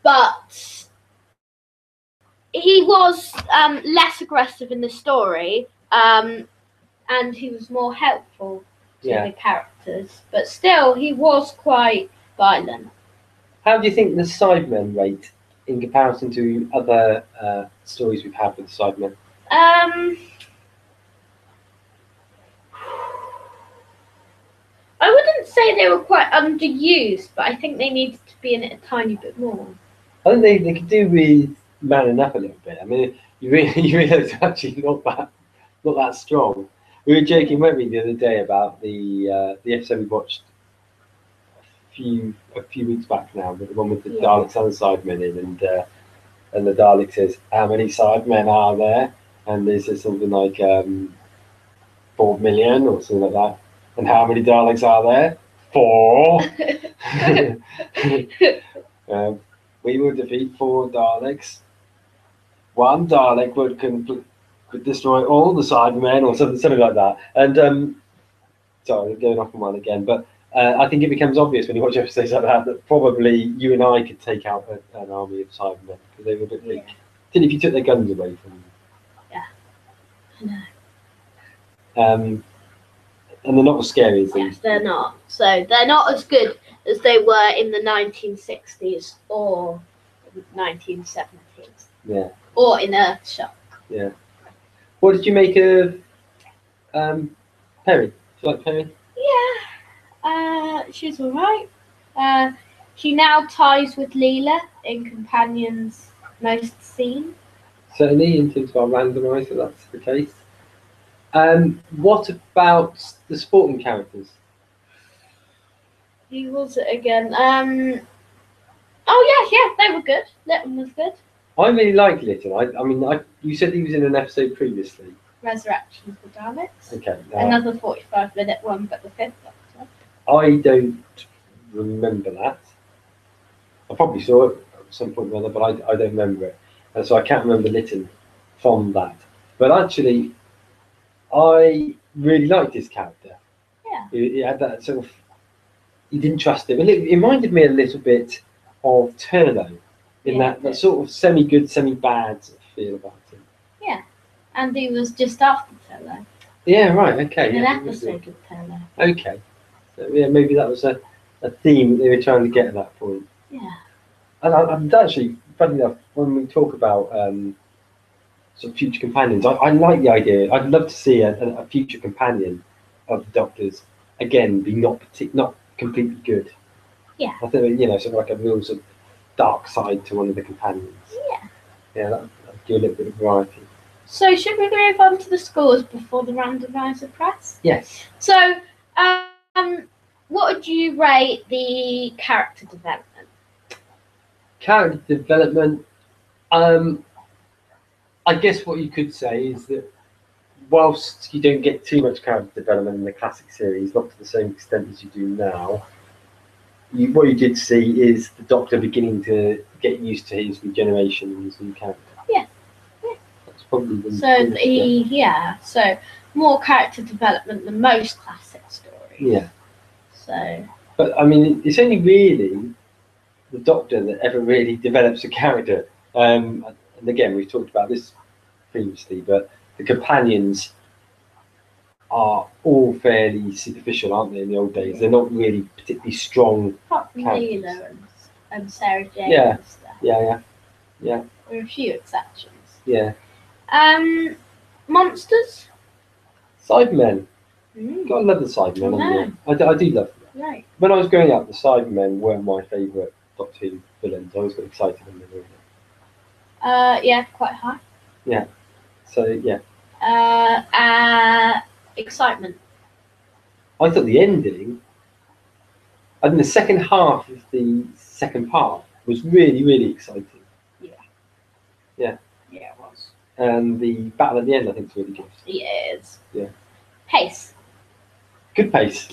But he was less aggressive in the story, and he was more helpful to Yeah. the characters. But still, he was quite violent. How do you think the Cybermen rate in comparison to other stories we've had with the Cybermen? I wouldn't say they were quite underused, but I think they needed to be in it a tiny bit more. I think they could do with manning up a little bit. I mean, you realise actually not that strong. We were joking, weren't we, the other day about the episode we watched a few weeks back now, but the one with the Daleks and the Cybermen in, and the Dalek says, "How many Cybermen are there?" And they says something like 4 million or something like that. And how many Daleks are there? 4. We would defeat 4 Daleks. 1 Dalek could destroy all the Cybermen, or something like that. And sorry, going off on one again, but I think it becomes obvious when you watch episodes like that probably you and I could take out an army of Cybermen because they were a bit weak. Even if you took their guns away from them. Yeah, I know. And they're not as scary as Yes, they're not. So they're not as good as they were in the 1960s or 1970s. Yeah. Or in Earthshock. Yeah. What did you make of Perry? Do you like Perry? Yeah. She's alright. She now ties with Leela in Companion's most scene. Certainly, in terms of our randomizer, that's the case. What about the supporting characters? Who was it again? Oh yeah, they were good. Litton was good. I really like Lytton. I mean, you said he was in an episode previously. Resurrection of the Daleks. Okay. Another 45-minute one, but the fifth Doctor. I don't remember that. I probably saw it at some point or other, but I don't remember it. And so I can't remember Lytton from that. But actually, I really liked his character. Yeah. He had that sort of... You didn't trust him. It reminded me a little bit of Turlo in that sort of semi-good, semi-bad feel about him. Yeah. And he was just after Turlo. Yeah, right, okay. In an episode of Turlo. Okay. So, yeah, maybe that was a theme that they were trying to get at that point. Yeah. And I'm actually, funny enough, when we talk about sort of future companions, I like the idea. I'd love to see a future companion of the Doctor's, again, be not completely good. Yeah. I think, sort of like a real sort of dark side to one of the companions. Yeah. Yeah, that'd give a little bit of variety. So should we move on to the scores before the randomizer press? Yes. So, what would you rate the character development? Character development, I guess what you could say is that whilst you don't get too much character development in the classic series, not to the same extent as you do now, what you did see is the Doctor beginning to get used to his regeneration and his new character. Yeah. That's probably the so more character development than most classic stories. Yeah. So. But I mean, it's only really the Doctor that ever really develops a character. And again, we've talked about this previously, but the companions are all fairly superficial, aren't they? In the old days, they're not really particularly strong. Apart from Leela and Sarah Jane. Yeah. And stuff. Yeah. There are a few exceptions. Yeah. Monsters. Cybermen. Gotta love the Cybermen. I do love them. Right. When I was growing up, the Cybermen were my favourite Doctor Who villains. I always got excited when they were in it. Yeah, quite high. Yeah. So yeah. Excitement. I thought the ending, I think the second half of the second part was really, really exciting. Yeah, it was. And the battle at the end, I think, is really good. Yes. Yeah. Pace. Good pace.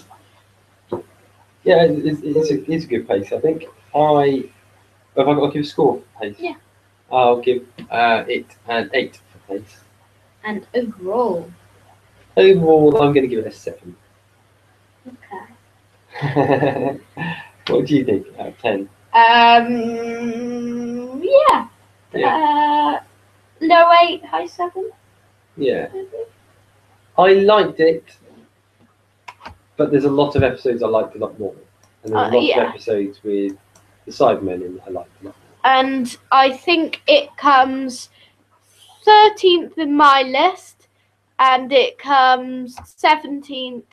Yeah, it's a good pace, I think. Have I got to give a score for pace? Yeah. I'll give it an 8 for pace. And overall? Overall, I'm going to give it a 7. Okay. What do you think out of 10? Yeah. Low 8, high 7? Yeah. I liked it, but there's a lot of episodes I liked a lot more. And there's a lot of episodes with the Cybermen in that I liked a lot more. And I think it comes 13th in my list, and it comes 17th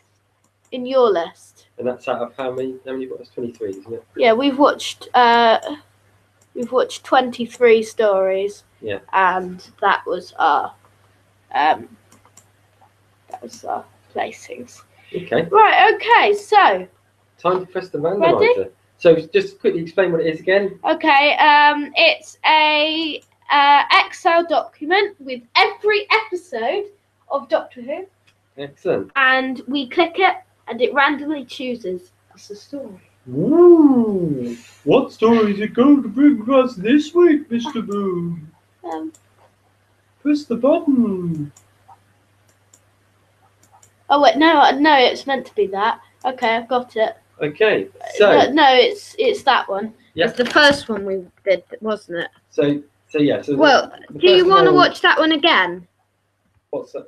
in your list. And that's out of how many you've got? That's 23, isn't it? Yeah, we've watched 23 stories. Yeah. And that was our placings. Okay. Right, okay, so time to press the randomizer. Ready? So just quickly explain what it is again. Okay, it's a Excel document with every episode of Doctor Who. Excellent. And we click it and it randomly chooses us a story. Ooh, what story is it going to bring us this week, Mr. Boone? Press the button. Oh wait, no, it's meant to be that. Okay, I've got it. Okay, so no, it's that one. Yeah. It's the first one we did, wasn't it? So yeah. So well, do you want to watch that one again? What's that?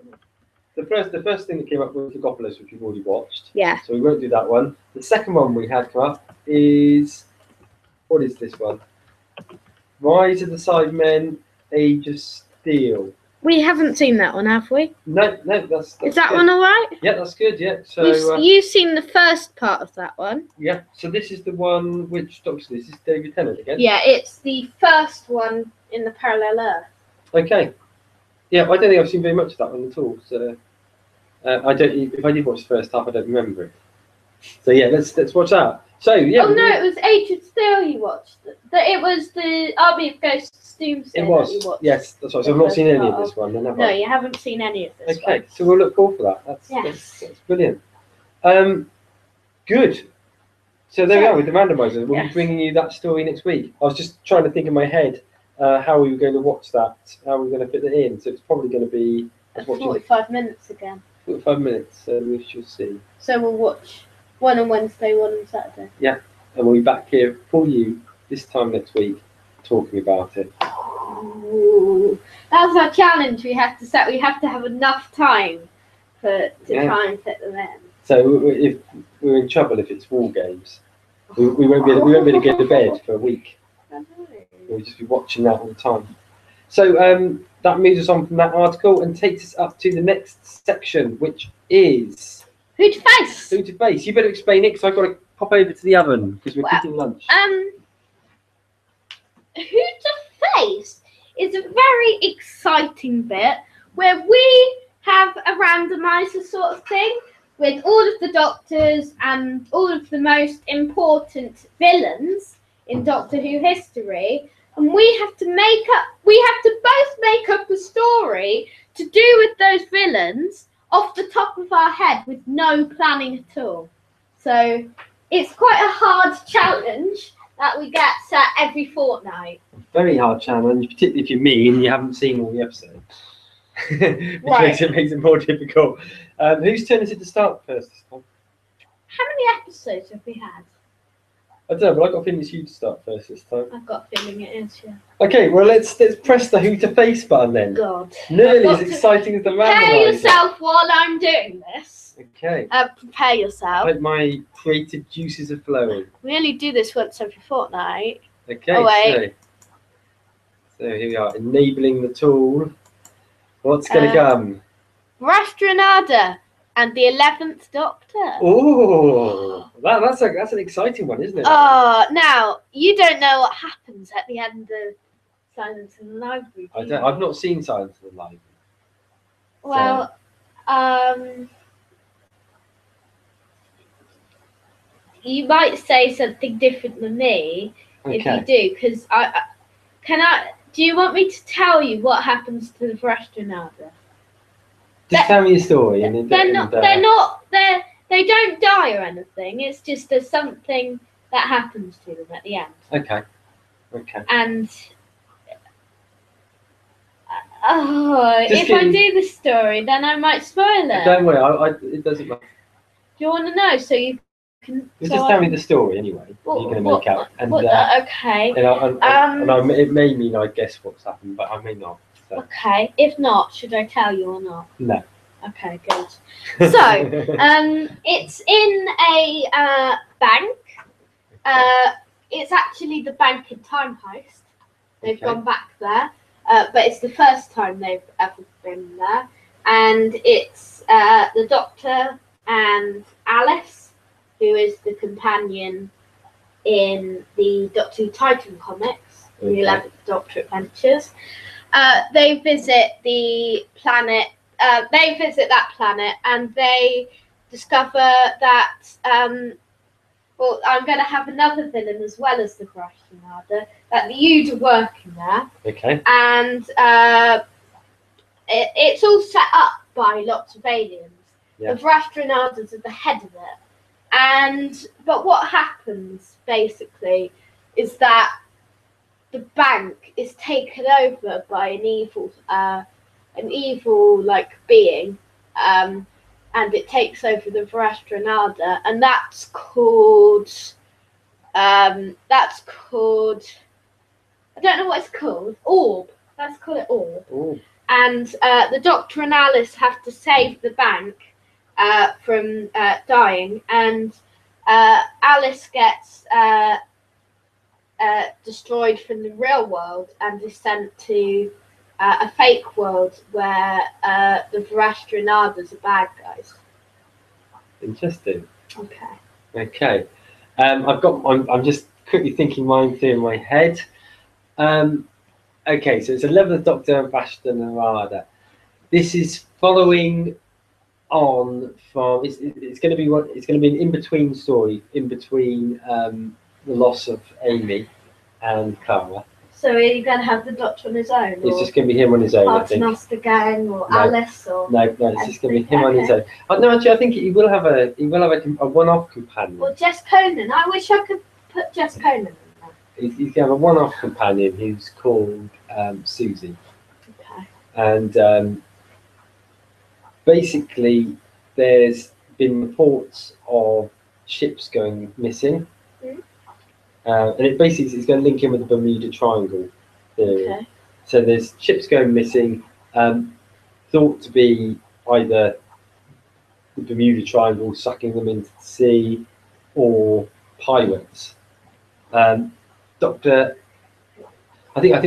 The first thing that came up was Legopolis, which we've already watched. Yeah. So we won't do that one. The second one we had come up is, what is this one? Rise of the Cybermen, Age of Steel. We haven't seen that one, have we? No, that's is that good. one all right? Yeah, that's good. Yeah. So you've seen the first part of that one. Yeah. So this is the one which Doctor. This is David Tennant again. Yeah, it's the first one in the parallel Earth. Okay. Yeah, I don't think I've seen very much of that one at all. So I don't. If I did watch the first half, I don't remember it. So yeah, let's watch that. So yeah. Oh no, it was Age of Steel you watched. It was the Army of Ghosts Doomsday. It was. That you watched. Yes, that's right. So I've not seen any of this one. Then, have I? No, you haven't seen any of this one. Okay, so we'll look forward for that. That's brilliant. Good. So there we are with the randomizer. We'll be bringing you that story next week. I was just trying to think in my head how we were going to watch that, how we were going to fit it in. So it's probably going to be 45 minutes again. 45 minutes, so we shall see. So we'll watch one on Wednesday, one on Saturday. Yeah, and we'll be back here for you this time next week talking about it. Ooh, that's our challenge we have to set. We have to have enough time to try and fit them in. So if we're in trouble if it's war games, we won't be able to get to bed for a week. We'll just be watching that all the time. So that moves us on from that article and takes us up to the next section, which is Who to Face. Who to Face. You better explain it because I've got to pop over to the oven because we're cooking lunch. Who to Face is a very exciting bit where we have a randomizer sort of thing with all of the Doctors and all of the most important villains in Doctor Who history and we have to both make up a story to do with those villains off the top of our head with no planning at all. So it's quite a hard challenge that we get set every fortnight. Very hard challenge, particularly if you're me and you haven't seen all the episodes. Which Right. makes it more difficult. Whose turn is it to start first this time? How many episodes have we had? I don't know, but I've got a feeling it's you to start first this time. I've got a feeling it is, yeah. Okay, well let's press the who to face button then. God. Nearly as exciting as the randomizer. Prepare yourself while I'm doing this. Okay. Prepare I yourself. hope my creative juices are flowing. We only do this once every fortnight. Okay, Oh, wait. so here we are, enabling the tool. What's going to come? Rastranada and the 11th Doctor. Oh, that's an exciting one, isn't it? Oh, now, you don't know what happens at the end of Silence in the Library. I've not seen Silence in the Library. Well, you might say something different than me if you do, because do you want me to tell you what happens to the Rastranada? Just tell me a story. They don't die or anything. It's just there's something that happens to them at the end. Okay. And if I do the story, then I might spoil it. Don't worry, it doesn't matter. Do you want to know so you can? Just tell me the story anyway. You're going to make out. And, okay. And it may mean I guess what's happened, but I may not. So. Okay. If not, should I tell you or not? No. Okay, good. So, it's in a bank. It's actually the bank in Time Heist. They've gone back there, but it's the first time they've ever been there. And it's the Doctor and Alice, who is the companion in the Doctor Who Titan comics, the 11th Doctor Adventures. They visit the planet. They visit that planet and they discover that, I'm going to have another villain as well as the Rastranada, that the Yude are working there. Okay. And it's all set up by lots of aliens. Yeah. The Rastranadas are the head of it. But what happens, basically, is that the bank is taken over by an evil being, and it takes over the Rastranada, and that's called I don't know what it's called. Orb. Let's call it Orb. Ooh. And the Doctor and Alice have to save the bank from dying, and Alice gets destroyed from the real world and is sent to a fake world where the Rastranadas are bad guys. Interesting. Okay. I'm just quickly thinking mine through in my head. Okay, so it's 11th Doctor and Rastranada. This is following on from. It's going to be an in-between story in between the loss of Amy and Clara. So are you going to have the Doctor on his own? It's just going to be him on his own, I think. Paternoster Gang or Alice or no, it's just going to be him on his own. No, actually, I think he will have a one-off companion. Or Jess Conan. I wish I could put Jess Conan in there. He's going to have a one-off companion who's called Susie. Okay. And basically, there's been reports of ships going missing. And it basically is going to link in with the Bermuda Triangle theory. Okay. So there's ships going missing, thought to be either the Bermuda Triangle sucking them into the sea, or pirates. I think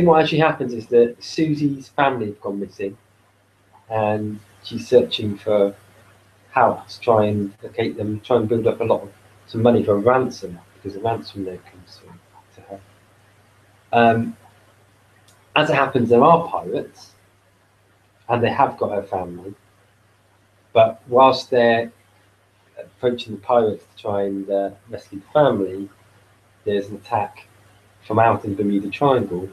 what actually happens is that Susie's family have gone missing, and she's searching for how to try and locate them, try and build up some money for a ransom, because a ransom note comes through to her. As it happens, there are pirates, and they have got her family. But whilst they're approaching the pirates to try and rescue the family, there's an attack from out in the Bermuda Triangle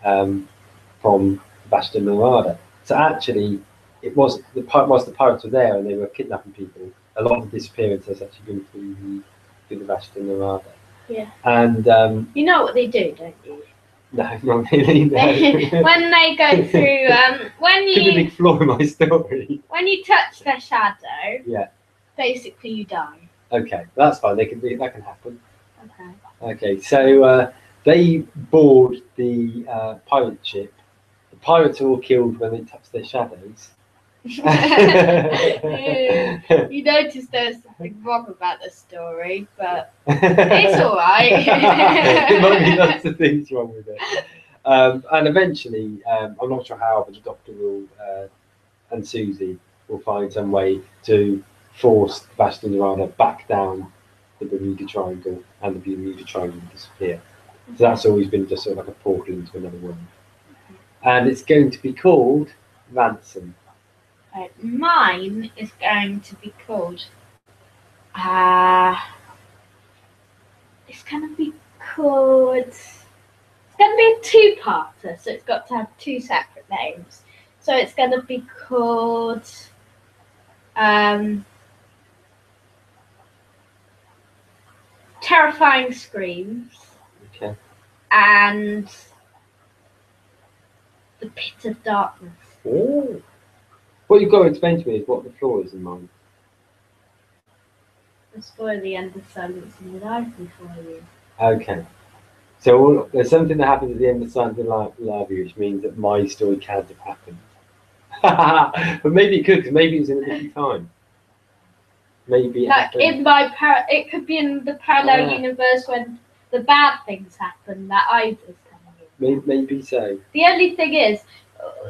from Basta Narada. So actually, it was the pirates were there and they were kidnapping people. A lot of the disappearance has actually been through the Basta Narada. Yeah. And you know what they do, don't you? no, not really. No. When they go through, when Could be a you big flaw in my story. when you touch their shadow, Yeah. basically you die. Okay, that's fine. That can happen. Okay. Okay, so they board the pirate ship. The pirates are all killed when they touch their shadows. You noticed there's something wrong about the story, but it's alright. There might be lots of things wrong with it. And eventually, I'm not sure how, but the Doctor will and Susie will find some way to force Basta Narada back down the Bermuda Triangle, and the Bermuda Triangle will disappear. So that's always been just sort of like a portal into another world. And it's going to be called Ransom. Right, mine is going to be called. It's going to be called. It's going to be a two-parter, so it's got to have two separate names. So it's going to be called. Terrifying Screams. Okay. And The Pit of Darkness. Oh. What you've got to explain to me is what the flaw is in mine. I'll spoil the end of Silence in the Library for you. Okay. So there's something that happens at the end of Silence in the Library, which means that my story can't have happened. But maybe it could, because maybe it was in a different time. Maybe like in it could be in the parallel universe when the bad things happen that I was coming in. Maybe so.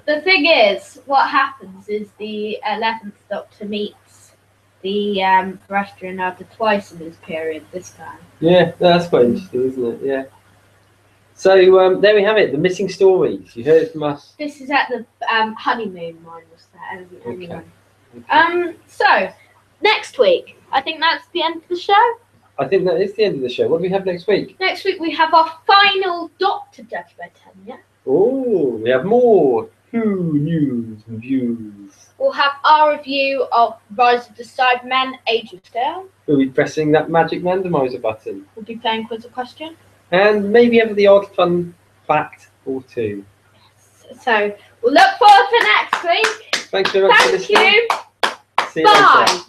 The thing is, what happens is the 11th Doctor meets the Basta Narada twice in this period this time. Yeah, that's quite interesting, isn't it? Yeah. So there we have it, the missing stories. You heard it from us. This is at the honeymoon. Mine was there. Anyway. Okay. So next week, I think that's the end of the show. I think that is the end of the show. What do we have next week? Next week we have our final Doctor Judge by Tanya. Oh, we have more Who news and views. We'll have our review of Rise of the Cybermen, Age of Stone. We'll be pressing that magic randomizer button. We'll be playing Quiz or Question. And maybe have the odd fun fact or two. So we'll look forward to next week. Thanks very much for listening. Thank you. See you later. Bye.